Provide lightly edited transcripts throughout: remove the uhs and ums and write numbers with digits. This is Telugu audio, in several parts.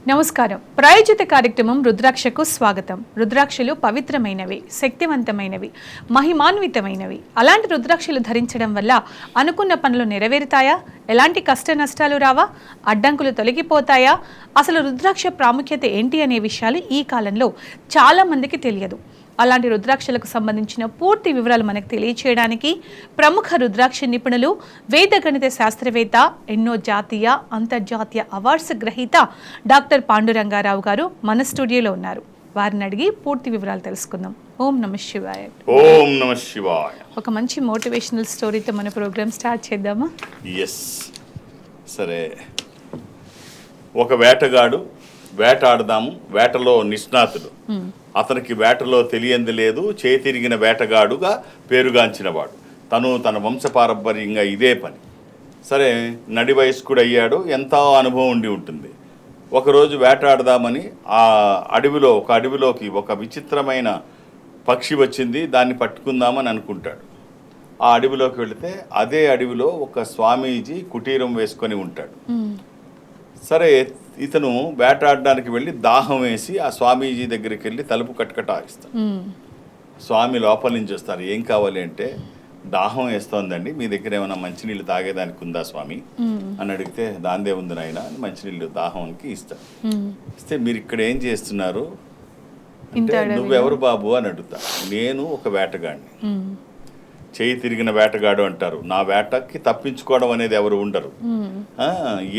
నమస్కారం. ప్రాయోజిత కార్యక్రమం రుద్రాక్షకు స్వాగతం. రుద్రాక్షలు పవిత్రమైనవి, శక్తివంతమైనవి, మహిమాన్వితమైనవి. అలాంటి రుద్రాక్షలు ధరించడం వల్ల అనుకున్న పనులు నెరవేరుతాయా? ఎలాంటి కష్ట నష్టాలు రావా? అడ్డంకులు తొలగిపోతాయా? అసలు రుద్రాక్ష ప్రాముఖ్యత ఏంటి అనే విషయాలు ఈ కాలంలో చాలా మందికి తెలియదు. అలాంటి రుద్రాక్షలకు సంబంధించిన పూర్తి వివరాలు మనకు తెలియచేయడానికి ప్రముఖ రుద్రాక్ష నిపుణులు, వేద గణిత శాస్త్రవేత్త, ఎన్నో జాతీయ అంతర్జాతీయ అవార్డ్స్ గ్రహీత డాక్టర్ పాండురంగారావు గారు మన స్టూడియోలో ఉన్నారు. వారిని అడిగి పూర్తి వివరాలు తెలుసుకుందాం. ఓం నమః శివాయ. ఓం నమః శివాయ. ఒక మంచి మోటివేషనల్ స్టోరీతో మన ప్రోగ్రామ్ స్టార్ట్ చేద్దామా? ఎస్. సరే, ఒక వేటగాడు వేటాడదాము, వేటలో నిష్ణాతుడు. అతనికి వేటలో తెలియంది లేదు, చేతిరిగిన వేటగాడుగా పేరుగాంచినవాడు. తన వంశపారంపర్యంగా ఇదే పని. సరే, నడి వయస్కుడు అయ్యాడు, ఎంతో అనుభవం ఉండి ఉంటుంది. ఒకరోజు వేటాడదామని ఒక అడవిలోకి ఒక విచిత్రమైన పక్షి వచ్చింది, దాన్ని పట్టుకుందామని అనుకుంటాడు. ఆ అడవిలోకి వెళితే అదే అడవిలో ఒక స్వామీజీ కుటీరం వేసుకొని ఉంటాడు. సరే, ఇతను వేటాడడానికి వెళ్ళి దాహం వేసి ఆ స్వామీజీ దగ్గరికి వెళ్ళి తలుపు కటకటాయిస్తాడు. స్వామి లోపల నుంచి వస్తారు. ఏం కావాలి అంటే, దాహం వేస్తోందండి, మీ దగ్గర ఏమైనా మంచినీళ్ళు తాగేదానికి ఉందా స్వామి అని అడిగితే, దాందే ఉంది నాయన అని మంచినీళ్ళు దాహంకి ఇస్తాడు. ఇస్తే, మీరు ఇక్కడ ఏం చేస్తున్నారు అంటే, నువ్వెవరు బాబు అని అడుగుతా. నేను ఒక వేటగాడిని. చేయి తిరిగిన వేటగాడు అంటారు. నా వేటకి తప్పించుకోవడం అనేది ఎవరు ఉండరు.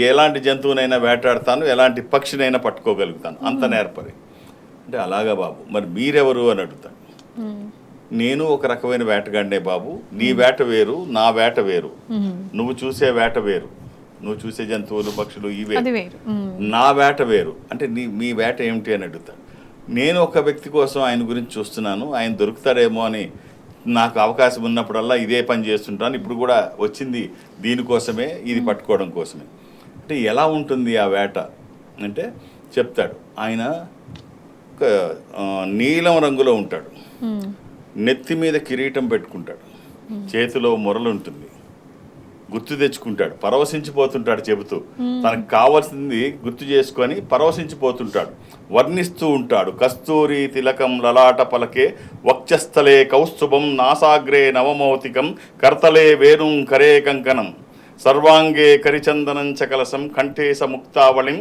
ఎలాంటి జంతువునైనా వేటాడతాను, ఎలాంటి పక్షినైనా పట్టుకోగలుగుతాను, అంత నేర్పరి. అంటే, అలాగా బాబు, మరి మీరెవరు అని అడుగుతాను. నేను ఒక రకమైన వేటగాడినే బాబు. నీ వేట వేరు, నా వేట వేరు. నువ్వు చూసే వేట వేరు, నువ్వు చూసే జంతువులు పక్షులు ఇవే. నా వేట వేరు. అంటే మీ వేట ఏమిటి అని అడుగుతాను. నేను ఒక వ్యక్తి కోసం ఆయన గురించి చూస్తున్నాను, ఆయన దొరుకుతాడేమో అని నాకు అవకాశం ఉన్నప్పుడల్లా ఇదే పని చేస్తుంటాను. ఇప్పుడు కూడా వచ్చింది దీనికోసమే, ఇది పట్టుకోవడం కోసమే. అంటే ఎలా ఉంటుంది ఆ వేట అంటే చెప్తాడు. ఆయన నీలం రంగులో ఉంటాడు, నెత్తి మీద కిరీటం పెట్టుకుంటాడు, చేతిలో మొరలు ఉంటుంది, గుర్తు తెచ్చుకుంటాడు, పరవశించిపోతుంటాడు చెబుతూ. తనకు కావాల్సింది గుర్తు చేసుకొని పరవశించిపోతుంటాడు, వర్ణిస్తూ ఉంటాడు. కస్తూరి తిలకం లలాట పలకే వక్షస్థలే కౌస్తుభం నాసాగ్రే నవమౌతికం కర్తలే వేణుం కరే కంకణం సర్వాంగే కరిచందనం చకలసం కంఠేశ ముక్తావళిం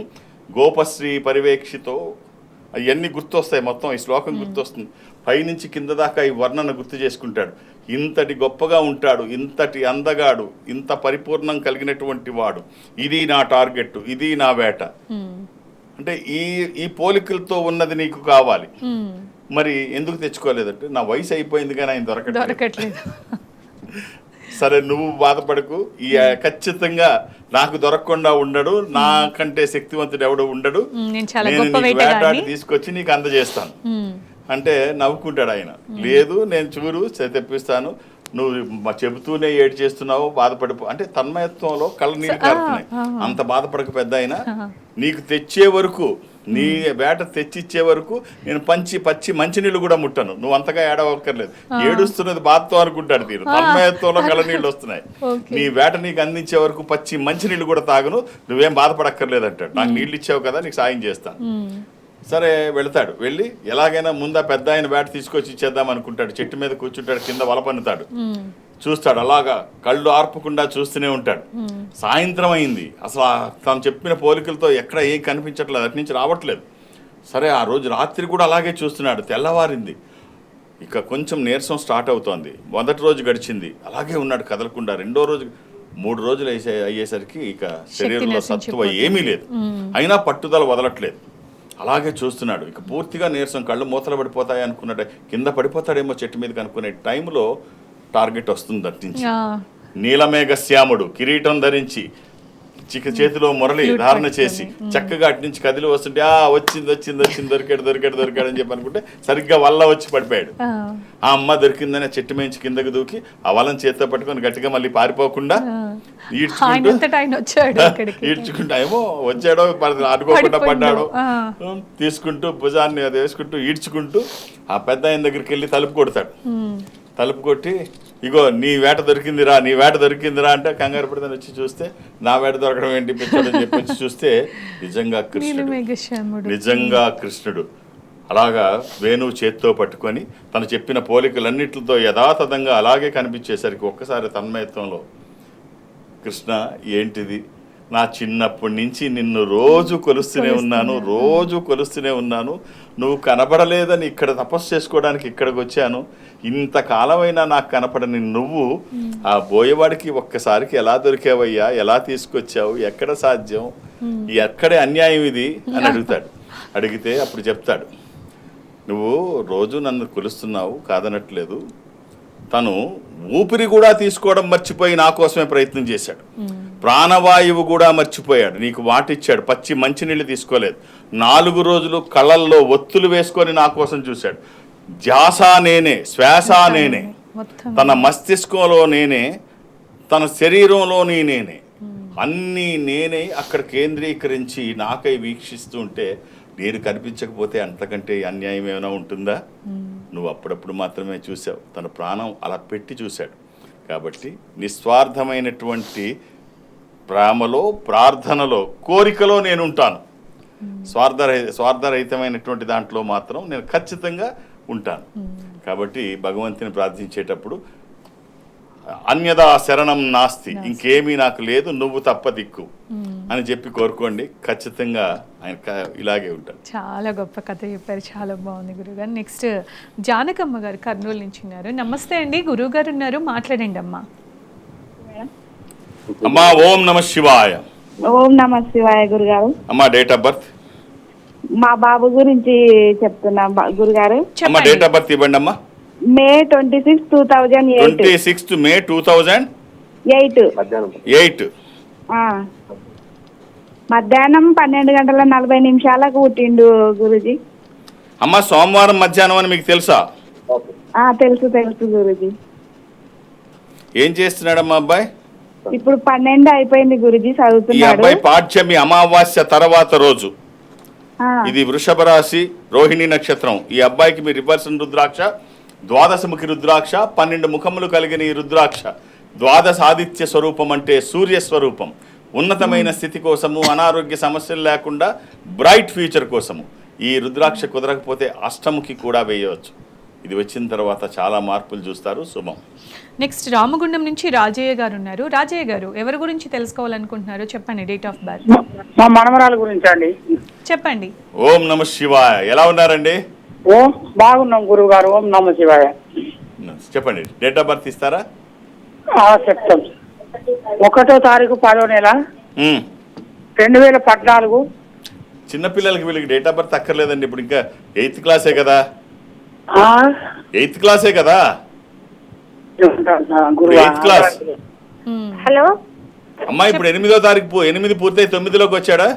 గోపశ్రీ పరివేక్షితో. అవన్నీ గుర్తొస్తాయి. మొత్తం ఈ శ్లోకం గుర్తొస్తుంది. పైనుంచి కింద దాకా ఈ వర్ణన గుర్తు చేసుకుంటాడు. ఇంతటి గొప్పగా ఉంటాడు, ఇంతటి అందగాడు, ఇంత పరిపూర్ణం కలిగినటువంటి వాడు, ఇది నా టార్గెట్, ఇది నా వేట. అంటే ఈ పోలికలతో ఉన్నది నీకు కావాలి, మరి ఎందుకు తెచ్చుకోలేదంటే, నా వయసు అయిపోయింది కానీ ఆయన దొరకట్లేదు. సరే, నువ్వు బాధపడకు, ఖచ్చితంగా నాకు దొరకకుండా ఉండడు, నాకంటే శక్తివంతుడు ఎవడు ఉండడు, నేను వేటాడి తీసుకొచ్చి నీకు అందజేస్తాను అంటే నవ్వుకుంటాడు ఆయన. లేదు, నేను చూరు తెప్పిస్తాను, నువ్వు చెబుతూనే ఏడు చేస్తున్నావు, బాధపడిపో అంటే తన్మయత్వంలో కళ్ళ నీళ్ళు కారుతున్నాయి. అంత బాధపడక పెద్ద ఆయన, నీకు తెచ్చే వరకు, నీ వేట తెచ్చిచ్చే వరకు నేను పచ్చి మంచినీళ్ళు కూడా ముట్టను, నువ్వు అంతగా ఏడవక్కర్లేదు. ఏడుస్తున్నది బాధతో అనుకుంటాడు తీరు, తన్మయత్వంలో కళ్ళ నీళ్ళు వస్తున్నాయి. నీ వేట నీకు అందించే వరకు పచ్చి మంచినీళ్ళు కూడా తాగను, నువ్వేం బాధపడక్కర్లేదు అంటాడు. నాకు నీళ్ళు ఇచ్చావు కదా, నీకు సాయం చేస్తాను. సరే, వెళతాడు. వెళ్ళి ఎలాగైనా ముందా పెద్ద ఆయన వేట తీసుకొచ్చి ఇచ్చేద్దాం అనుకుంటాడు. చెట్టు మీద కూర్చుంటాడు, కింద వల పన్నుతాడు, చూస్తాడు. అలాగా కళ్ళు ఆర్పకుండా చూస్తూనే ఉంటాడు. సాయంత్రం అయింది. అసలు తాను చెప్పిన పోలికలతో ఎక్కడ ఏం కనిపించట్లేదు, అటు నుంచి రావట్లేదు. సరే, ఆ రోజు రాత్రి కూడా అలాగే చూస్తున్నాడు. తెల్లవారింది. ఇక కొంచెం నీరసం స్టార్ట్ అవుతోంది. మొదటి రోజు గడిచింది, అలాగే ఉన్నాడు కదలకుండా. రెండో రోజు, 3 రోజులు అయ్యేసరికి ఇక శరీరంలో సత్తువ ఏమీ లేదు. అయినా పట్టుదల వదలట్లేదు. అలాగే చూస్తున్నాడు. ఇక పూర్తిగా నీరసం, కళ్ళు మూతలు పడిపోతాయి అనుకున్నట్టు, కింద పడిపోతాడేమో చెట్టు మీదకి అనుకునే టైంలో టార్గెట్ వస్తుంది అట్టించి. నీలమేఘశ్యాముడు కిరీటం ధరించి చేతిలో మురళి ధారణ చేసి చక్కగా అటు నుంచి కదిలి వస్తుంటే, వచ్చింది దొరికాడు అని చెప్పి అనుకుంటే సరిగ్గా వల్ల వచ్చి పడిపోయాడు. ఆ అమ్మ దొరికిందని చెట్టు మేంచి కిందకి దూకి ఆ వలని చేతితో పట్టుకొని గట్టిగా మళ్ళీ పారిపోకుండా ఈడ్చుకుంటా ఏమో వచ్చాడో ఆడుకోకుండా పడ్డాడో తీసుకుంటూ భుజాన్ని అది వేసుకుంటూ ఈడ్చుకుంటూ ఆ పెద్ద ఆయన దగ్గరికి వెళ్ళి తలుపు కొడతాడు. తలుపు కొట్టి, ఇగో నీ వేట దొరికిందిరా నీ వేట దొరికిందిరా అంటే కంగారు పడితే వచ్చి చూస్తే నా వేట దొరకడం ఏంటి పిచ్చాడని చెప్పి వచ్చి చూస్తే నిజంగా కృష్ణుడు నిజంగా కృష్ణుడు అలాగా వేణువు చేత్తో పట్టుకొని తను చెప్పిన పోలికలన్నిటితో యథాతథంగా అలాగే కనిపించేసరికి ఒక్కసారి తన్మయత్వంలో కృష్ణ ఏంటిది నా చిన్నప్పటి నుంచి నిన్ను రోజు కొలుస్తూనే ఉన్నాను నువ్వు కనబడలేదని ఇక్కడ తపస్సు చేసుకోవడానికి ఇక్కడికి వచ్చాను ఇంతకాలమైనా నాకు కనపడని నువ్వు ఆ బోయవాడికి ఒక్కసారికి ఎలా దొరికావయ్యా ఎలా తీసుకొచ్చావు ఎక్కడ సాధ్యం ఎక్కడే అన్యాయం ఇది అని అడిగితే అప్పుడు చెప్తాడు నువ్వు రోజు నన్ను కొలుస్తున్నావు కాదనట్లేదు తను ఊపిరి కూడా తీసుకోవడం మర్చిపోయి నా కోసమే ప్రయత్నం చేశాడు ప్రాణవాయువు కూడా మర్చిపోయాడు నీకు వాటిచ్చాడు పచ్చి మంచినీళ్ళు తీసుకోలేదు 4 రోజులు కళ్ళల్లో ఒత్తులు వేసుకొని నా కోసం చూశాడు ధ్యాస నేనే శ్వాస నేనే తన మస్తిష్కంలో నేనే తన శరీరంలోని నేనే అన్నీ నేనే అక్కడ కేంద్రీకరించి నాకై వీక్షిస్తూ ఉంటే నేను కనిపించకపోతే అంతకంటే అన్యాయం ఏమైనా ఉంటుందా నువ్వు అప్పుడప్పుడు మాత్రమే చూసావు తన ప్రాణం అలా పెట్టి చూశాడు కాబట్టి నిస్వార్థమైనటువంటి ప్రేమలో ప్రార్థనలో కోరికలో నేను ఉంటాను స్వార్థరహితమైనటువంటి దాంట్లో మాత్రం నేను ఖచ్చితంగా ఉంటాను కాబట్టి భగవంతుని ప్రార్థించేటప్పుడు అన్యదా శరణం నాస్తి ఇంకేమీ నాకు లేదు నువ్వు తప్ప దిక్కు అని చెప్పి కోరుకోండి ఖచ్చితంగా ఆయన ఇలాగే ఉంటారు. చాలా గొప్ప కథ చెప్పారు చాలా బాగుంది గురుగారు. నెక్స్ట్ జానకమ్మ గారు కర్నూలు నుంచి ఉన్నారు. నమస్తే అండి గురువు గారు ఉన్నారు మాట్లాడండి అమ్మా. అమ్మా ఓం నమ శివాయ. ఓం నమ శివాయ గురుగారు. అమ్మా డేట్ ఆఫ్ బర్త్ మా బాబు గురించి చెప్తున్నా గురుగారు. అమ్మా డేట్ ఆఫ్ బర్త్ ఇవ్వండి అమ్మా. మే 26, 2008. 26 మే 2008. మధ్యాహ్నం 12:40 పుట్టిండు గురుజీ. అమ్మా సోమవారం మధ్యాహ్నం అని మీకు తెలుసా? తెలుసు గురుజీ. ఏం చేస్తున్నాడమ్మా అబ్బాయి? ఇప్పుడు 12 అయిపోయింది గురుజీ చదువుతున్నాడు. ఈ అబ్బాయి పాఠ్యమి అమావాస్య తర్వాత రోజు ఇది వృషభ రాశి రోహిణి నక్షత్రం. ఈ అబ్బాయికి మీ రివర్సన్ రుద్రాక్ష ద్వాదశముఖి రుద్రాక్ష 12 ముఖములు కలిగిన ఈ రుద్రాక్ష ద్వాదశ ఆదిత్య స్వరూపం అంటే సూర్య స్వరూపం. ఉన్నతమైన స్థితి కోసము అనారోగ్య సమస్యలు లేకుండా బ్రైట్ ఫ్యూచర్ కోసము ఈ రుద్రాక్ష కుదరకపోతే అష్టముఖి కూడా వేయవచ్చు. ఇది వచ్చిన తర్వాత చాలా మార్పులు చూస్తారు. శుభం. నెక్స్ట్ రామగుండం నుంచి రాజయ్య గారు ఉన్నారు. రాజయ్య గారు ఎవరి గురించి తెలుసుకోవాలనుకుంటున్నారు చెప్పండి. డేట్ ఆఫ్ బర్త్ మా మనవరాల గురించి అండి చెప్పండి. ఓం నమ శివాయ. ఎలా ఉన్నారండి? బాగున్నాం గురువు గారు. ఓం నమ శివాయ. చెప్పండి డేట్ ఆఫ్ బర్త్ ఇస్తారా? చెప్తాం. 1వ తారీఖు 10వ నెల 2014. చిన్నపిల్లలకి వీళ్ళకి డేట్ ఆఫ్ బర్త్ అక్కర్లేదండి. ఇప్పుడు ఇంకా 8th క్లాసే కదా. 8th క్లాసే కదా. 8th class. హలో అమ్మా ఇప్పుడు 8వ తారీఖు 8 పూర్తయి 9లోకి వచ్చాడా?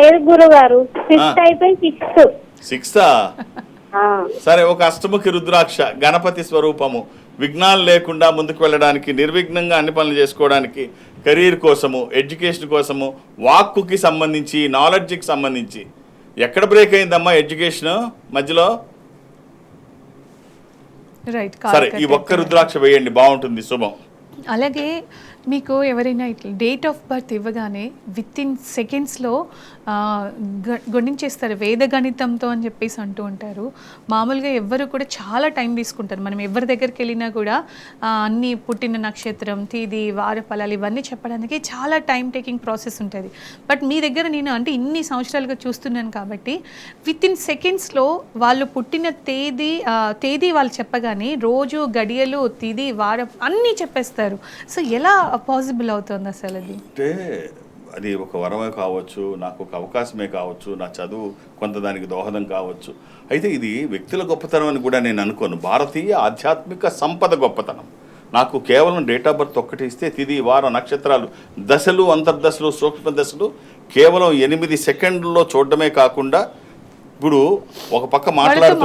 లేదు గురువు గారు 6th అయిపోయి 6th. సరే ఒక అష్టముఖి రుద్రాక్ష గణపతి స్వరూపము విఘ్నాలు లేకుండా ముందుకు వెళ్ళడానికి నిర్విఘ్నంగా అన్ని పనులు చేసుకోవడానికి కెరీర్ కోసము ఎడ్యుకేషన్ కోసము వాక్కుకి సంబంధించి నాలెడ్జ్కి సంబంధించి ఎక్కడ బ్రేక్ అయిందమ్మా ఎడ్యుకేషన్ మధ్యలో? సరే ఈ ఒక్క రుద్రాక్ష వేయండి బాగుంటుంది. శుభం. అలాగే మీకు ఎవరైనా ఇట్లా డేట్ ఆఫ్ బర్త్ ఇవ్వగానే విత్ ఇన్ సెకండ్స్లో గణించేస్తారు వేద గణితంతో అని చెప్పేసి అంటూ ఉంటారు. మామూలుగా ఎవ్వరు కూడా చాలా టైం తీసుకుంటారు. మనం ఎవరి దగ్గరికి వెళ్ళినా కూడా అన్ని పుట్టిన నక్షత్రం తేదీ వార ఫలాలు ఇవన్నీ చెప్పడానికి చాలా టైం టేకింగ్ ప్రాసెస్ ఉంటుంది. బట్ మీ దగ్గర నేను అంటే ఇన్ని సంవత్సరాలుగా చూస్తున్నాను కాబట్టి విత్ ఇన్ సెకండ్స్లో వాళ్ళు పుట్టిన తేదీ వాళ్ళు చెప్పగానే రోజు గడియలు తేదీ వారం అన్నీ చెప్పేస్తారు. సో ఎలా పాసిబుల్ అవుతుంది అసలు అది? అంటే అది ఒక వరమే కావచ్చు, నాకు ఒక అవకాశమే కావచ్చు, నా చదువు కొంత దానికి దోహదం కావచ్చు. అయితే ఇది వ్యక్తుల గొప్పతనం అని కూడా నేను అనుకోను. భారతీయ ఆధ్యాత్మిక సంపద గొప్పతనం. నాకు కేవలం డేట్ ఆఫ్ బర్త్ ఒక్కటి ఇస్తే తిది వార నక్షత్రాలు దశలు అంతర్దశలు సూక్ష్మ దశలు కేవలం 8 సెకండ్లలో చూడడమే కాకుండా ఇప్పుడు ఒక పక్క మాట్లాడుతూ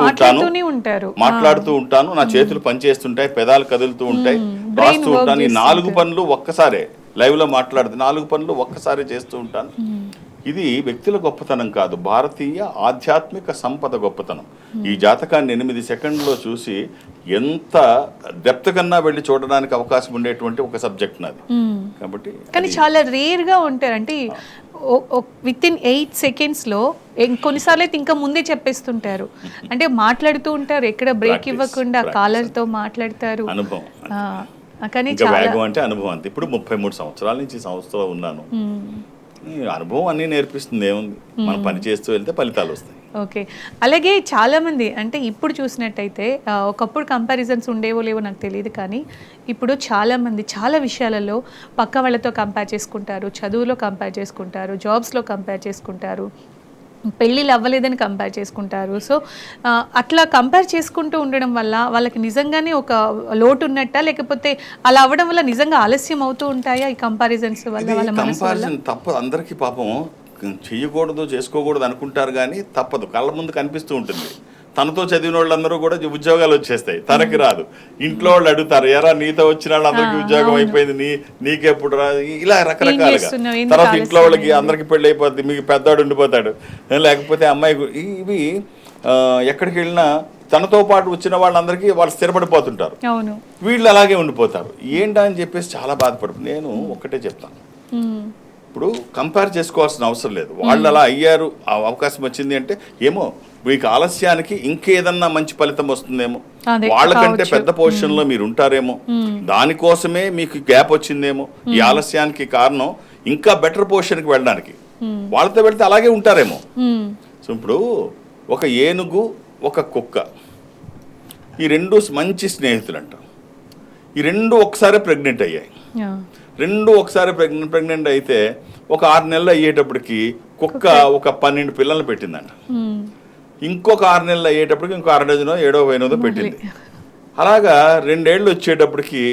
ఉంటాను నా చేతులు పనిచేస్తుంటాయి, పెదాలు కదులుతూ ఉంటాయి, రాస్తూ ఉంటాను. ఈ 4 పనులు ఒక్కసారే లైవ్లో మాట్లాడుతూ 4 పనులు ఒక్కసారి చేస్తూ ఉంటాను. ఇది వ్యక్తుల గొప్పతనం కాదు, భారతీయ ఆధ్యాత్మిక సంపద గొప్పతనం. ఈ జాతకాన్ని 8 సెకండ్లో చూసి ఎంత డెప్త్ కన్నా వెళ్ళి చూడడానికి అవకాశం ఉండేటువంటి ఒక సబ్జెక్ట్ నాది. కాబట్టి కానీ చాలా రేర్గా ఉంటారు, అంటే విత్ ఇన్ 8 సెకండ్స్లో కొన్నిసార్లు అయితే ఇంకా ముందే చెప్పేస్తుంటారు, అంటే మాట్లాడుతూ ఉంటారు, ఎక్కడ బ్రేక్ ఇవ్వకుండా కాలర్తో మాట్లాడతారు. అనుభవం కానీ ఇంకా వేగం అంటే అనుభవం అంతే. ఇప్పుడు 33 సంవత్సరాల నుంచి ఈ సంస్థలో ఉన్నాను. ఈ అనుభవం అన్నీ నేర్పిస్తుంది, ఏముంది, మనం పని చేస్తూ వెళ్తే ఫలితాలు వస్తాయి. ఓకే. అలాగే చాలామంది అంటే ఇప్పుడు చూసినట్టయితే ఒకప్పుడు కంపారిజన్స్ ఉండేవో లేవో నాకు తెలియదు, కానీ ఇప్పుడు చాలామంది చాలా విషయాలలో పక్క వాళ్ళతో కంపేర్ చేసుకుంటారు, చదువులో కంపేర్ చేసుకుంటారు, జాబ్స్లో కంపేర్ చేసుకుంటారు, పెళ్ళిళ్ళు అవ్వలేదని కంపేర్ చేసుకుంటారు. సో అట్లా కంపేర్ చేసుకుంటూ ఉండడం వల్ల వాళ్ళకి నిజంగానే ఒక లోటు ఉన్నట్టా, లేకపోతే అలా అవ్వడం వల్ల నిజంగా ఆలస్యం అవుతూ ఉంటాయా ఈ కంపారిజన్స్ వల్ల? వాళ్ళ మనసు వల్ల కంపారిజన్ తప్పదు, అందరికీ పాపం చెయ్యకూడదు చేసుకోకూడదు అనుకుంటారు, కానీ తప్పదు, కళ్ళ ముందు కనిపిస్తూ ఉంటుంది. తనతో చదివిన వాళ్ళందరూ కూడా ఉద్యోగాలు వచ్చేస్తాయి, తనకి రాదు. ఇంట్లో వాళ్ళు అడుగుతారు, ఎరా నీతో వచ్చిన వాళ్ళందరికీ ఉద్యోగం అయిపోయింది, నీకెప్పుడు రాదు, ఇలా రకరకాలుగా. తర్వాత ఇంట్లో వాళ్ళకి అందరికి పెళ్ళి అయిపోద్ది, మీకు పెద్దవాడు ఉండిపోతాడు, లేకపోతే అమ్మాయి. ఇవి ఎక్కడికి వెళ్ళినా తనతో పాటు వచ్చిన వాళ్ళందరికీ వాళ్ళు స్థిరపడిపోతుంటారు, వీళ్ళు అలాగే ఉండిపోతారు. ఏంటా అని చెప్పేసి చాలా బాధపడు. నేను ఒక్కటే చెప్తాను, ఇప్పుడు కంపేర్ చేసుకోవాల్సిన అవసరం లేదు. వాళ్ళు అలా అయ్యారు, ఆ అవకాశం వచ్చింది అంటే ఏమో మీకు ఆలస్యానికి ఇంకేదన్నా మంచి ఫలితం వస్తుందేమో, వాళ్ళకంటే పెద్ద పొజిషన్లో మీరు ఉంటారేమో, దానికోసమే మీకు గ్యాప్ వచ్చిందేమో. ఈ ఆలస్యానికి కారణం ఇంకా బెటర్ పొజిషన్కి వెళ్ళడానికి, వాళ్ళతో వెళ్తే అలాగే ఉంటారేమో. సో ఇప్పుడు ఒక ఏనుగు ఒక కుక్క, ఈ రెండు మంచి స్నేహితులు అంట. ఈ రెండు ఒకసారి ప్రెగ్నెంట్ అయ్యాయి. రెండు ఒకసారి ప్రెగ్నెంట్ అయితే ఒక 6 నెలలు అయ్యేటప్పటికి కుక్క ఒక 12 పిల్లల్ని పెట్టిందంట. ఇంకొక 6 నెలలు అయ్యేటప్పటికి ఇంకో 6 డజనో 7 8 పెట్టింది. అలాగా 2 ఏళ్ళు వచ్చేటప్పటికి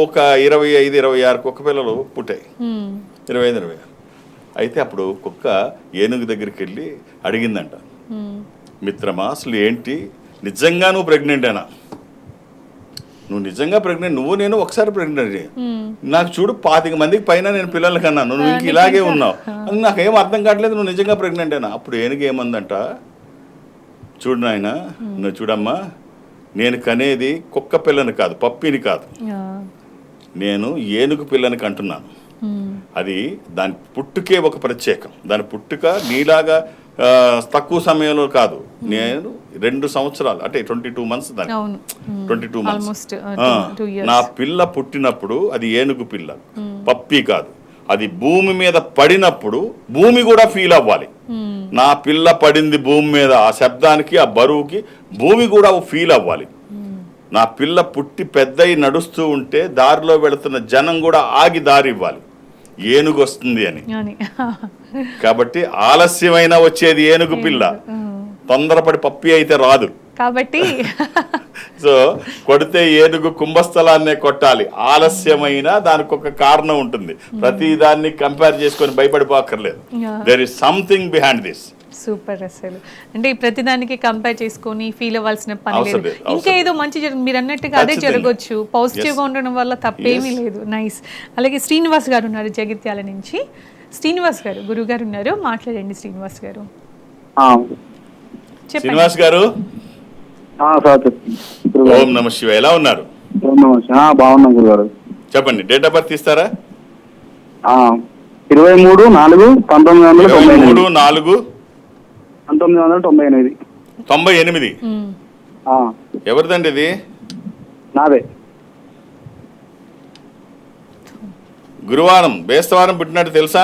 ఒక 25 26 కుక్క పిల్లలు పుట్టాయి. 25 26. అయితే అప్పుడు కుక్క ఏనుగు దగ్గరికి వెళ్ళి అడిగిందంట, మిత్రమా అసలు ఏంటి, నిజంగా నువ్వు ప్రెగ్నెంటేనా? నువ్వు నిజంగా ప్రెగ్నెంట్, నువ్వు నేను ఒకసారి ప్రెగ్నెంట్, నాకు చూడు 25 మందికి పైన నేను పిల్లలు కన్నాను, నువ్వు ఇంక ఇలాగే ఉన్నావు, నాకేం అర్థం కావట్లేదు, నువ్వు నిజంగా ప్రెగ్నెంటేనా? అప్పుడు ఏనుగు ఏమందంట, చూడు నాయన, నువ్వు చూడమ్మా, నేను కనేది కుక్క పిల్లని కాదు, పప్పిని కాదు, నేను ఏనుగు పిల్లని కంటున్నాను. అది దాని పుట్టుకే ఒక ప్రత్యేకం, దాని పుట్టుక నీలాగా తక్కువ సమయంలో కాదు. నేను 2 సంవత్సరాలు అంటే 22 months, దాని 22 months నా పిల్ల పుట్టినప్పుడు అది ఏనుగు పిల్ల, పప్పి కాదు. అది భూమి మీద పడినప్పుడు భూమి కూడా ఫీల్ అవ్వాలి. నా పిల్ల పడింది భూమి మీద, ఆ శబ్దానికి ఆ బరువుకి భూమి కూడా ఫీల్ అవ్వాలి. నా పిల్ల పుట్టి పెద్దయి నడుస్తూ ఉంటే దారిలో వెళుతున్న జనం కూడా ఆగి దారి ఇవ్వాలి, ఏనుగు వస్తుంది అని. కాబట్టి ఆలస్యమైన వచ్చేది ఏనుగు పిల్ల, తొందరపడి పప్పి అయితే రాదు. కాబట్టి సో కొడితే ఏనుగు కుంభస్థలాన్నే కొట్టాలి. ఆలస్యమైన దానికి ఒక కారణం ఉంటుంది. ప్రతి దాన్ని కంపేర్ చేసుకొని భయపడిపోక్కర్లేదు. There is something behind this. Super. అసలు అంటే ప్రతిదానికి కంపేర్ చేసుకొని ఫీల్ అవ్వాల్సిన పని లేదు. ఇంకా ఏదో మంచి మీరు అన్నట్టుగా అదే జరగవచ్చు. పాజిటివ్గా ఉండడం వల్ల తప్పేమీ లేదు. నైస్. అలాగే శ్రీనివాస్ గారు ఉన్నారు జగిత్యాల నుంచి. శ్రీనివాస్ గారు, గురువు గారు ఉన్నారు, మాట్లాడండి శ్రీనివాస్ గారు. శ్రీనివాస్ గారు, ఓం నమః శివాయ, ఎలా ఉన్నారు? బాగున్నాం గురుగారు. చెప్పండి, డేట్ ఆఫ్ బర్త్ ఇస్తారా? 23/4/1998. 1998. ఎవరిదండి ఇది? నాదే. గురువారం బేస్తవారం పుట్టినట్టు తెలుసా?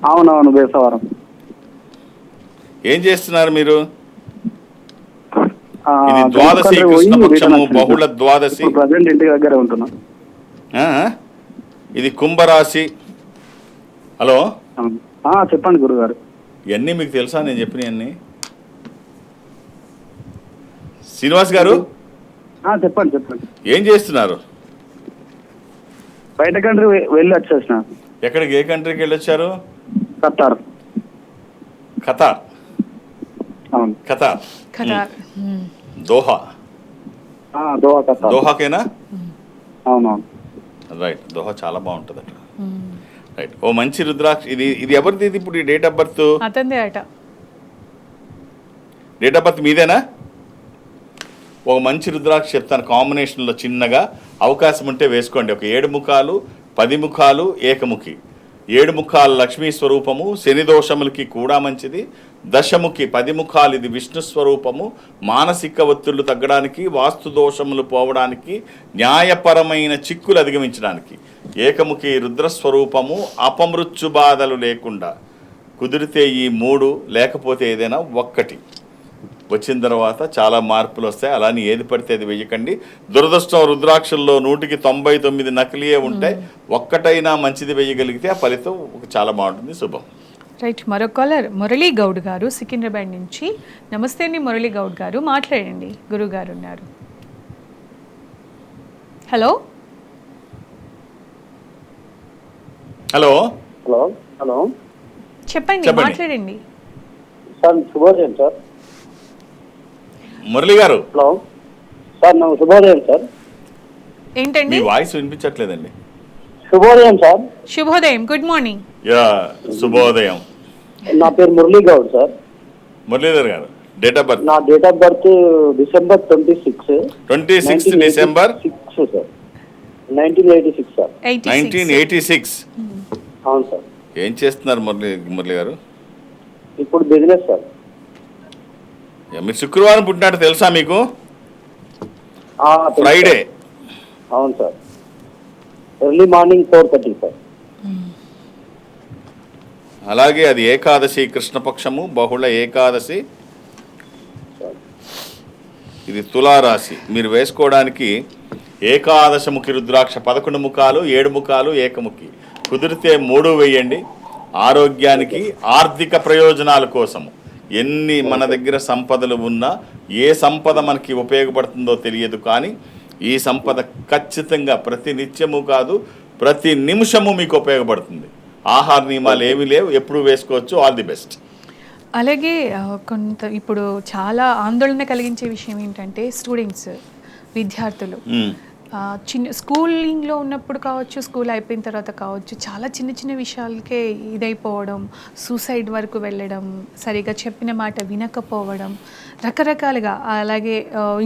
అవునవును, బేస్తవారం. ఏం చేస్తున్నారు మీరు? ఇది ద్వాదశి, కృష్ణపక్షము, బహుళ ద్వాదశి. ప్రజెంట్ ఇంటి దగ్గర ఉంటున్నా. ఇది కుంభరాశి. హలో, చెప్పండి గురుగారు. ఇవన్నీ మీకు తెలుసా నేను చెప్పినవన్నీ? శ్రీనివాస్ గారు చెప్పండి చెప్పండి. ఏం చేస్తున్నారు? బయట కంట్రీ వెళ్ళి వచ్చేసిన. ఎక్కడికి, ఏ కంట్రీకి వెళ్ళొచ్చారు? ఖతార్. ఖతార్? అవును, ఖతార్. దోహా. Doha, Qatar. దోహాకేనా? అవునవును. రైట్. దోహా చాలా బాగుంటుంది అక్కడ. రైట్. ఓ మంచి రుద్రాక్ష ఇది ఇది ఎవరిది ఇది ఇప్పుడు ఈ డేట్ ఆఫ్ బర్త్? అతందే అట. డేట్ ఆఫ్ బర్త్ మీదేనా? ఒక మంచి రుద్రాక్ష చెప్తాను, కాంబినేషన్లో చిన్నగా అవకాశం ఉంటే వేసుకోండి. ఒక 7 ముఖాలు 10 ముఖాలు ఏకముఖి. 7 ముఖాలు లక్ష్మీ స్వరూపము, శని దోషములకి కూడా మంచిది. దశముఖి 10 ముఖాలు ఇది విష్ణు స్వరూపము, మానసిక ఒత్తిళ్లు తగ్గడానికి, వాస్తు దోషములు పోవడానికి, న్యాయపరమైన చిక్కులు అధిగమించడానికి. ఏకముఖి రుద్రస్వరూపము, అపమృత్యు బాధలు లేకుండా. కుదిరితే ఈ 3 లేకపోతే ఏదైనా ఒక్కటి వచ్చిన తర్వాత చాలా మార్పులు వస్తాయి. అలాని ఏది పడితే అది వెయ్యకండి. దురదృష్టం రుద్రాక్షల్లో 100కి 99 నకిలీయే ఉంటాయి. ఒక్కటైనా మంచిది వెయ్యగలిగితే ఆ ఫలితం చాలా బాగుంటుంది. శుభం. రైట్. మరో కాలర్ మురళీ గౌడ్ గారు సికింద్రాబాద్ నుంచి. నమస్తే అండి మురళీ గౌడ్ గారు, మాట్లాడండి. గురువు గారు ఉన్నారు. హలో హలో హలో హలో చెప్పండి, చెప్పండి. మాట్లాడండి. సార్ శుభోదయం సార్. మురళి గారు, హలో సార్, శుభోదయం సార్. ఏంటండి? మీ వాయిస్ వినిపించట్లేదండి. శుభోదయం సార్. శుభోదయం, గుడ్ మార్నింగ్. యా, శుభోదయం. నా పేరు మురళీ గౌడ్ సార్. మురళీధర్ గారు, డేట్ ఆఫ్ బర్త్? నా date of birth December 26, 26 December 6 sir, 1986 sir. 1986. అవును సార్. ఏం చేస్తున్నారు మురళి గారు? ఇప్పుడు బిజినెస్ సార్. మీరు శుక్రవారం పుట్టినట్టు తెలుసా మీకు? తెలుసు ఫ్రైడే. సార్. అవును సార్. Early morning 4:30 sir. అలాగే అది ఏకాదశి, కృష్ణపక్షము, బహుళ ఏకాదశి. ఇది తులారాశి. మీరు వేసుకోవడానికి ఏకాదశముఖి రుద్రాక్ష 11 ముఖాలు 7 ముఖాలు ఏకముఖి. కుదిరితే 3 వేయండి. ఆరోగ్యానికి, ఆర్థిక ప్రయోజనాల కోసము. ఎన్ని మన దగ్గర సంపదలు ఉన్నా ఏ సంపద మనకి ఉపయోగపడుతుందో తెలియదు, కానీ ఈ సంపద ఖచ్చితంగా ప్రతి నిత్యము కాదు ప్రతి నిమిషము మీకు ఉపయోగపడుతుంది. ఆహార నియమాలు ఏమీ లేవు, ఎప్పుడు వేసుకోవచ్చు. All the best. అలాగే కొంత ఇప్పుడు చాలా ఆందోళన కలిగించే విషయం ఏంటంటే స్టూడెంట్స్, విద్యార్థులు చిన్న స్కూలింగ్లో ఉన్నప్పుడు కావచ్చు, స్కూల్ అయిపోయిన తర్వాత కావచ్చు, చాలా చిన్న చిన్న విషయాలకే ఇదైపోవడం, సూసైడ్ వరకు వెళ్ళడం, సరిగా చెప్పిన మాట వినకపోవడం, రకరకాలుగా. అలాగే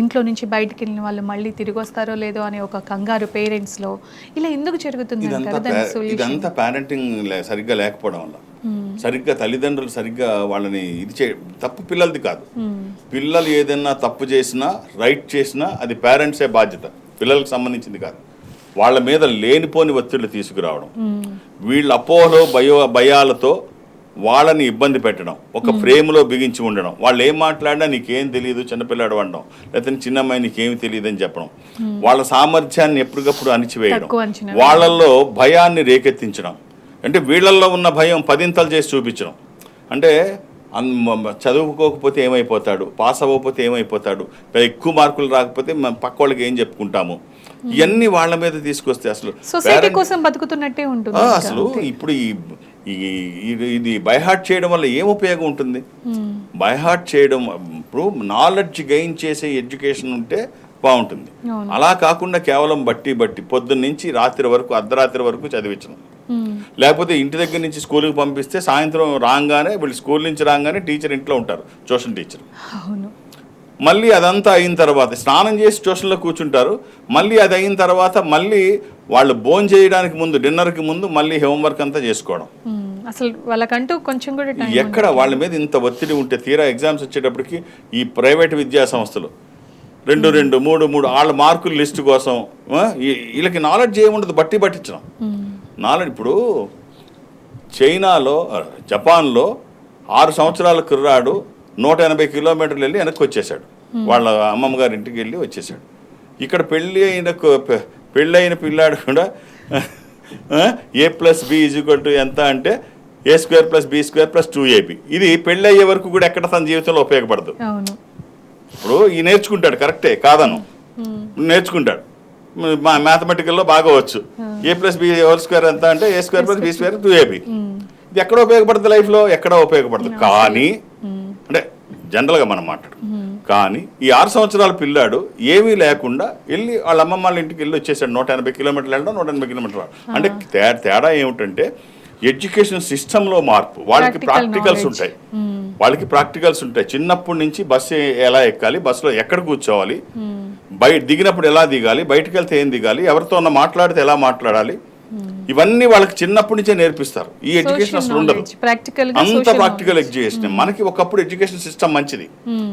ఇంట్లో నుంచి బయటికి వెళ్ళిన వాళ్ళు మళ్ళీ తిరిగి వస్తారో లేదో అనే ఒక కంగారు పేరెంట్స్లో. ఇలా ఎందుకు జరుగుతుంది అంటారు? దాని సొల్యూషన్? ఇదంతా పేరెంటింగ్ సరిగ్గా లేకపోవడం వల్ల. సరిగ్గా తల్లిదండ్రులు సరిగ్గా వాళ్ళని తప్పు పిల్లలది కాదు. పిల్లలు ఏదైనా తప్పు చేసినా, రైట్ చేసినా అది పేరెంట్సే బాధ్యత, పిల్లలకు సంబంధించింది కాదు. వాళ్ళ మీద లేనిపోని ఒత్తిళ్లు తీసుకురావడం, వీళ్ళ అపోహలో భయాలతో వాళ్ళని ఇబ్బంది పెట్టడం, ఒక ఫ్రేమ్లో బిగించి ఉండడం. వాళ్ళు ఏం మాట్లాడినా నీకేం తెలియదు, చిన్నపిల్లాడు అనడం, లేకపోతే చిన్నమ్మాయి నీకేమి తెలియదు అని చెప్పడం, వాళ్ళ సామర్థ్యాన్ని ఎప్పటికప్పుడు అణిచివేయడం, వాళ్ళల్లో భయాన్ని రేకెత్తించడం. అంటే వీళ్ళల్లో ఉన్న భయం 10 చేసి చూపించడం. అంటే చదువుకోకపోతే ఏమైపోతాడు, పాస్ అవ్వకపోతే ఏమైపోతాడు, ఎక్కువ మార్కులు రాకపోతే పక్క వాళ్ళకి ఏం చెప్పుకుంటాము, ఇవన్నీ వాళ్ళ మీద తీసుకొస్తే అసలు సొసైటీ కోసం బతుకుతున్నట్టే ఉంటుంది. అసలు ఇప్పుడు ఇది బైహార్ట్ చేయడం వల్ల ఏం ఉపయోగం ఉంటుంది? బైహార్ట్ చేయడం, ఇప్పుడు నాలెడ్జ్ గెయిన్ చేసే ఎడ్యుకేషన్ ఉంటే బాగుంటుంది. అలా కాకుండా కేవలం బట్టి పొద్దున్న నుంచి రాత్రి వరకు, అర్ధరాత్రి వరకు చదివించడం. లేకపోతే ఇంటి దగ్గర నుంచి స్కూల్కి పంపిస్తే సాయంత్రం రాగానే, వీళ్ళు స్కూల్ నుంచి రాగానే టీచర్ ఇంట్లో ఉంటారు, ట్యూషన్ టీచర్. మళ్ళీ అదంతా అయిన తర్వాత స్నానం చేసి ట్యూషన్లో కూర్చుంటారు. మళ్ళీ అది అయిన తర్వాత మళ్ళీ వాళ్ళు భోజనం చేయడానికి ముందు, డిన్నర్కి ముందు మళ్ళీ హోంవర్క్ అంతా చేసుకోవడం. అసలు వాళ్ళకంటూ కొంచెం కూడా ఎక్కడ వాళ్ళ మీద ఇంత ఒత్తిడి ఉంటే, తీరా ఎగ్జామ్స్ వచ్చేటప్పటికి ఈ ప్రైవేట్ విద్యా సంస్థలు 2, 3 వాళ్ళ మార్కుల లిస్టు కోసం వీళ్ళకి నాలెడ్జ్ ఏముండదు, పట్టించడం. నాలెడ్జ్ ఇప్పుడు చైనాలో, జపాన్లో 6 సంవత్సరాల కుర్రాడు 180 కిలోమీటర్లు వెళ్ళి వెనక్కి వచ్చేసాడు, వాళ్ళ అమ్మమ్మ గారి ఇంటికి వెళ్ళి వచ్చేసాడు. ఇక్కడ పెళ్ళైన పిల్లాడు కూడా A+B ఎంత అంటే A² + B² + 2AB. ఇది పెళ్ళి అయ్యే వరకు కూడా ఎక్కడ తన జీవితంలో ఉపయోగపడదు. ఇప్పుడు ఈ నేర్చుకుంటాడు, కరెక్టే కాదను, నేర్చుకుంటాడు, మ్యాథమెటికల్లో బాగా వచ్చు. A+B² ఎంత అంటే A² + B² 2AB. ఇది ఎక్కడ ఉపయోగపడుతుంది లైఫ్లో? ఎక్కడ ఉపయోగపడదు. కానీ అంటే జనరల్గా మనం మాట్లాడు. కానీ ఈ 6 సంవత్సరాల పిల్లాడు ఏమీ లేకుండా వెళ్ళి వాళ్ళ అమ్మమ్మ వాళ్ళ ఇంటికి వెళ్ళి వచ్చేసాడు. 180 కిలోమీటర్లు వెళ్ళడం, 180 కిలోమీటర్లు. అంటే తేడా ఏమిటంటే ఎడ్యుకేషన్ సిస్టంలో మార్పు. వాళ్ళకి Practical ప్రాక్టికల్స్ knowledge. ఉంటాయి, వాళ్ళకి ప్రాక్టికల్స్ ఉంటాయి. చిన్నప్పటి నుంచి బస్సు ఎలా ఎక్కాలి, బస్సులో ఎక్కడ కూర్చోవాలి, బయట దిగినప్పుడు ఎలా దిగాలి, బయటకు వెళ్తే ఏం దిగాలి, ఎవరితో మాట్లాడితే ఎలా మాట్లాడాలి, ఇవన్నీ వాళ్ళకి చిన్నప్పటి నుంచే నేర్పిస్తారు. ఈ ఎడ్యుకేషన్ అసలు ఉండదు, అంత ప్రాక్టికల్ ఎడ్యుకేషన్. మనకి ఒకప్పుడు ఎడ్యుకేషన్ సిస్టమ్ మంచిది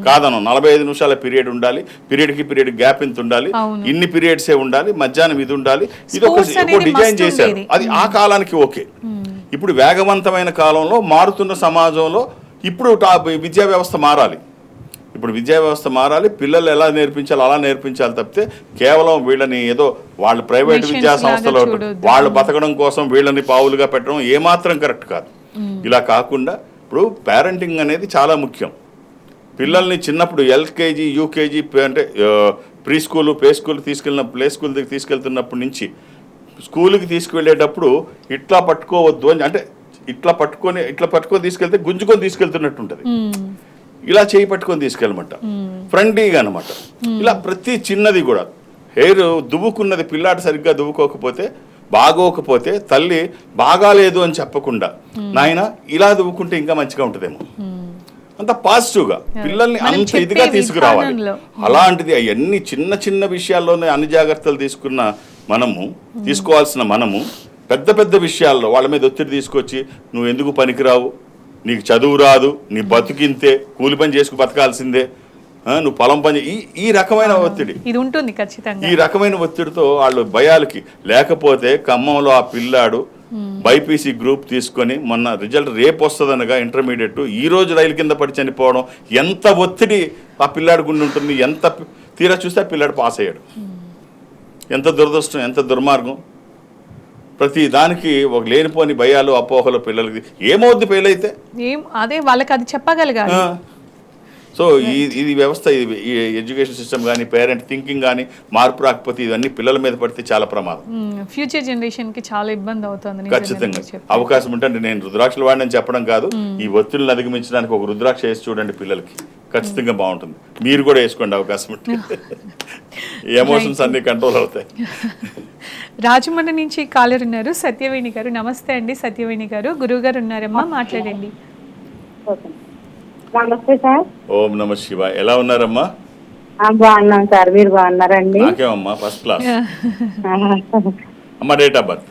కాదను. 45 నిమిషాల పీరియడ్ ఉండాలి, పీరియడ్కి పీరియడ్ గ్యాప్ ఇంత ఉండాలి, ఇన్ని పీరియడ్సే ఉండాలి, మధ్యాహ్నం ఇది ఉండాలి, ఇది ఒక డిజైన్ చేశారు. అది ఆ కాలానికి ఓకే. ఇప్పుడు వేగవంతమైన కాలంలో మారుతున్న సమాజంలో ఇప్పుడు విద్యా వ్యవస్థ మారాలి. ఇప్పుడు విద్యా వ్యవస్థ మారాలి, పిల్లలు ఎలా నేర్పించాలి అలా నేర్పించాలి తప్పితే కేవలం వీళ్ళని ఏదో వాళ్ళ ప్రైవేట్ విద్యా సంస్థలో వాళ్ళు బతకడం కోసం వీళ్ళని పావులుగా పెట్టడం ఏమాత్రం కరెక్ట్ కాదు. ఇలా కాకుండా ఇప్పుడు పేరెంటింగ్ అనేది చాలా ముఖ్యం. పిల్లల్ని చిన్నప్పుడు ఎల్కేజీ యూకేజీ అంటే pre school play school play school దగ్గర తీసుకెళ్తున్నప్పటి నుంచి స్కూల్కి తీసుకువెళ్ళేటప్పుడు ఇట్లా పట్టుకోవద్దు అని, అంటే ఇట్లా పట్టుకొని తీసుకెళ్తే గుంజుకొని తీసుకెళ్తున్నట్టు ఉంటుంది. ఇలా చేయి పట్టుకొని తీసుకెళ్ళమంట, ఫ్రెండ్లీగా అనమాట. ఇలా ప్రతి చిన్నది కూడా హెయిర్ దువ్వుకున్నది పిల్లాడు సరిగ్గా దువ్వుకోకపోతే బాగోకపోతే తల్లి బాగాలేదు అని చెప్పకుండా నాయన ఇలా దువ్వుకుంటే ఇంకా మంచిగా ఉంటుందేమో, అంత పాజిటివ్గా పిల్లల్ని అంత ఇదిగా తీసుకురావాలి. అలాంటిది అవన్నీ చిన్న చిన్న విషయాల్లోనే అన్ని జాగ్రత్తలు తీసుకోవాల్సిన మనము పెద్ద పెద్ద విషయాల్లో వాళ్ళ మీద ఒత్తిడి తీసుకొచ్చి నువ్వు ఎందుకు పనికిరావు, నీకు చదువు రాదు, నీ బతుకింతే, కూలి పని చేసుకు బతకాల్సిందే, నువ్వు పొలం పని, ఈ రకమైన ఒత్తిడి ఇది ఉంటుంది ఖచ్చితంగా. ఈ రకమైన ఒత్తిడితో వాళ్ళు భయాలకి. లేకపోతే ఖమ్మంలో ఆ పిల్లాడు బైపీసీ గ్రూప్ తీసుకొని మొన్న రిజల్ట్ రేపు వస్తుందనగా ఇంటర్మీడియట్ ఈ రోజు రైలు కింద పడి చనిపోవడం, ఎంత ఒత్తిడి ఆ పిల్లాడి గుండి ఉంటుంది. తీరా చూస్తే ఆ పిల్లాడు పాస్ అయ్యాడు. ఎంత దురదృష్టం, ఎంత దుర్మార్గం. ప్రతి దానికి ఒక లేనిపోని భయాలు అపోహలు పిల్లలకి. ఏమవుద్ది ఫెయిల్ అయితే, అదే వాళ్ళకి అది చెప్పగలగాలి. సో ఇది వ్యవస్థ, ఈ ఎడ్యుకేషన్ సిస్టమ్ కానీ పేరెంట్ థింకింగ్ కానీ మార్పు రాకపోతే ఇవన్నీ పిల్లల మీద పడితే చాలా ప్రమాదం. ఫ్యూచర్ జనరేషన్ కి చాలా ఇబ్బంది అవుతుంది. ఖచ్చితంగా అవకాశం ఉంటే నేను రుద్రాక్షలు వాడిని చెప్పడం కాదు, ఈ ఒత్తిడిని అధిగమించడానికి ఒక రుద్రాక్ష వేసి చూడండి పిల్లలకి, ఖచ్చితంగా బాగుంటుంది. మీరు కూడా వేసుకోండి అవకాశం ఉంటే, ఎమోషన్స్ అన్ని కంట్రోల్ అవుతాయి. రాజమండ్రి నుంచి కాలర్ ఉన్నారు, సత్యవేణి గారు. నమస్తే అండి సత్యవేణి గారు. గురువు గారు ఉన్నారమ్మా, మాట్లాడండి. నమస్తే సార్. ఓం నమ శివ. ఎలా ఉన్నారమ్మా? బాగున్నాం సార్, మీరు బాగున్నారండి? నాకేమమ్మా ఫస్ట్ క్లాస్. అమ్మా డేట్ ఆఫ్ బర్త్?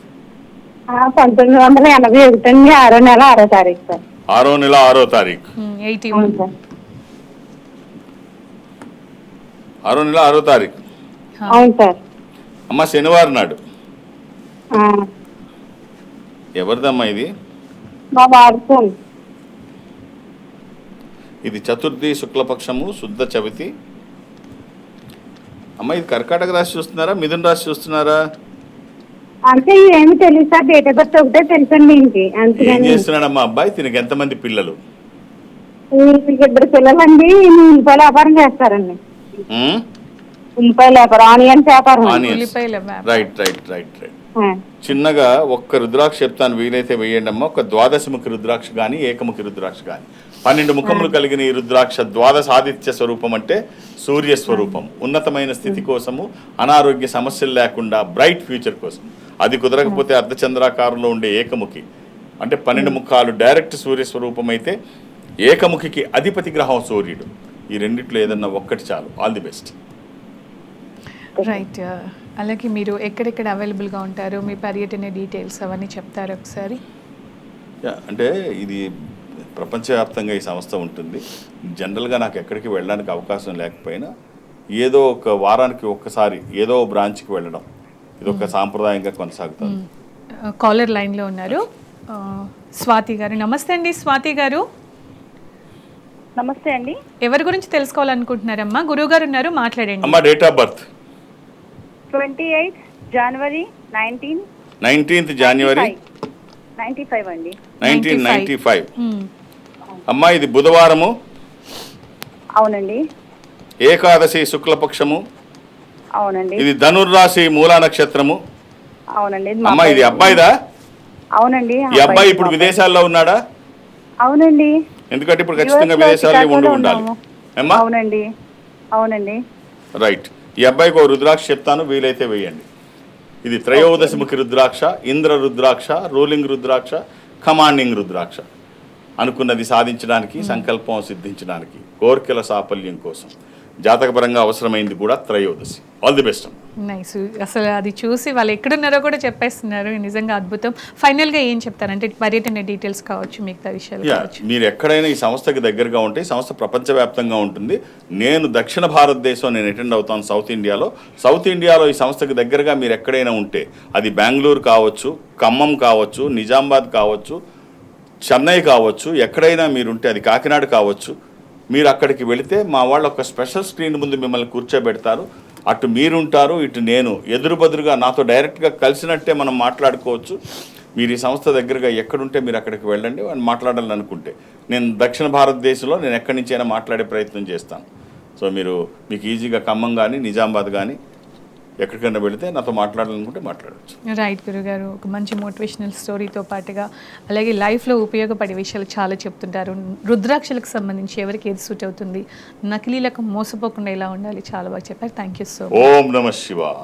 1981 6వ నెల 6వ తారీఖు సార్. 6వ నెల 6వ తారీఖు. 6వ నెల 6వ తారీఖు. అవును సార్. అమ్మ శనివారం నాడు. ఎవరిదమ్మా ఇది? మా వారు. ఇది చతుర్థి శుక్లపక్షము శుద్ధ చవితి. అమ్మ ఇది కర్కాటక రాశి చూస్తున్నారా, మిథున రాశి చూస్తున్నారా? అంటే ఏమి తెలియదు సార్, డేట్ ఆఫ్ బర్త్ ఒకటే తెలుసండి. ఏం చేస్తున్నాడమ్మా అబ్బాయి? తినకి ఎంతమంది పిల్లలు? 2 పిల్లలండి. ఉల్లిపాయల వ్యాపారం చేస్తారండి. ఉల్లిపాయల వ్యాపారం, ఆనియన్స్ వ్యాపారం. Right right right right. చిన్నగా ఒక్క రుద్రాక్ష చెప్తాను, వీలైతే వేయండి అమ్మ. ఒక ద్వాదశముఖి రుద్రాక్ష కానీ ఏకముఖి రుద్రాక్ష కానీ. 12 ముఖములు కలిగిన ఈ రుద్రాక్ష ద్వాదశ ఆదిత్య స్వరూపం, అంటే సూర్య స్వరూపం. ఉన్నతమైన స్థితి కోసము, అనారోగ్య సమస్యలు లేకుండా బ్రైట్ ఫ్యూచర్ కోసం. అది కుదరకపోతే అర్ధచంద్రాకారంలో ఉండే ఏకముఖి, అంటే 12 ముఖాలు డైరెక్ట్ సూర్య స్వరూపం అయితే ఏకముఖికి అధిపతి గ్రహం సూర్యుడు. ఈ రెండిట్లో ఏదన్నా ఒక్కటి చాలు. All the best. రైట్. అలాగే మీరు ఎక్కడెక్కడ అవైలబుల్గా ఉంటారు, మీ పర్యటన డీటెయిల్స్ అవన్నీ చెప్తారు ఒకసారి? అంటే ఇది ప్రపంచవ్యాప్తంగా ఈ సంస్థ ఉంటుంది. జనరల్గా నాకు ఎక్కడికి వెళ్ళడానికి అవకాశం లేకపోయినా ఏదో ఒక వారానికి ఒక్కసారి ఏదో బ్రాంచ్కి వెళ్ళడం, ఇది ఒక సాంప్రదాయంగా కొనసాగుతుంది. కాలర్ లైన్లో ఉన్నారు స్వాతి గారు. నమస్తే అండి స్వాతి గారు. నమస్తే అండి. ఎవరి గురించి తెలుసుకోవాలనుకుంటున్నారమ్మా? గురువు గారు ఉన్నారు, మాట్లాడండి. అమ్మా date of birth? 28 January 19th జనవరి 95 అండి. 1995. అమ్మా ఇది బుధవారము? అవునండి. ఏకాదశి శుక్లపక్షము? అవునండి. ఇది ధనుర్రాశి మూలా నక్షత్రము? అవునండి. అమ్మా ఇది అబ్బాయిదా? అవునండి. ఈ అబ్బాయి ఇప్పుడు విదేశాల్లో ఉన్నాడా? అవునండి. ఎందుకంటే ఇప్పుడు ఖచ్చితంగా విదేశాల్లో ఉండాలి. అవునండి. అవునండి. రైట్. ఈ అబ్బాయికి ఒక రుద్రాక్ష చెప్తాను, వీలైతే వేయండి. ఇది త్రయోదశముఖి రుద్రాక్ష, ఇంద్ర రుద్రాక్ష, రూలింగ్ రుద్రాక్ష, కమాండింగ్ రుద్రాక్ష. అనుకున్నది సాధించడానికి, సంకల్పం సిద్ధించడానికి, కోరికల సాఫల్యం కోసం జాతకపరంగా అవసరమైంది కూడా త్రయోదశి. All the best. నైస్. అసలు అది చూసి వాళ్ళు ఎక్కడున్నారో కూడా చెప్పేస్తున్నారు. నిజంగా అద్భుతం. ఫైనల్గా ఏం చెప్తారంటే పర్యటన డీటెయిల్స్ కావచ్చు, మిగతా విషయాలు కావచ్చు. మీరు ఎక్కడైనా ఈ సంస్థకి దగ్గరగా ఉంటే, ఈ సంస్థ ప్రపంచవ్యాప్తంగా ఉంటుంది. నేను దక్షిణ భారతదేశం నేను అటెండ్ అవుతాను సౌత్ ఇండియాలో ఈ సంస్థకి దగ్గరగా మీరు ఎక్కడైనా ఉంటే, అది బెంగళూరు కావచ్చు, ఖమ్మం కావచ్చు, నిజామాబాద్ కావచ్చు, చెన్నై కావచ్చు, ఎక్కడైనా మీరుంటే, అది కాకినాడ కావచ్చు, మీరు అక్కడికి వెళితే మా వాళ్ళు ఒక స్పెషల్ స్క్రీన్ ముందు మిమ్మల్ని కూర్చోబెడతారు. అటు మీరుంటారు, ఇటు నేను, ఎదురుబదురుగా నాతో డైరెక్ట్గా కలిసినట్టే మనం మాట్లాడుకోవచ్చు. మీరు ఈ సంస్థ దగ్గరగా ఎక్కడుంటే మీరు అక్కడికి వెళ్ళండి. వాళ్ళు మాట్లాడాలని అనుకుంటే, నేను దక్షిణ భారతదేశంలో నేను ఎక్కడి నుంచి అయినా మాట్లాడే ప్రయత్నం చేస్తాను. సో మీకు ఈజీగా ఖమ్మం కానీ, నిజామాబాద్ కానీ ఎక్కడికైనా వెళితే నాతో మాట్లాడాలనుకుంటే మాట్లాడవచ్చు. రైట్ గురుగారు, ఒక మంచి మోటివేషనల్ స్టోరీతో పాటుగా అలాగే లైఫ్లో ఉపయోగపడే విషయాలు చాలా చెప్తుంటారు. రుద్రాక్షలకు సంబంధించి ఎవరికి ఏది సూట్ అవుతుంది, నకిలీలకు మోసపోకుండా ఎలా ఉండాలి, చాలా బాగా చెప్పారు. Thank you so much. ఓం నమః శివాయ.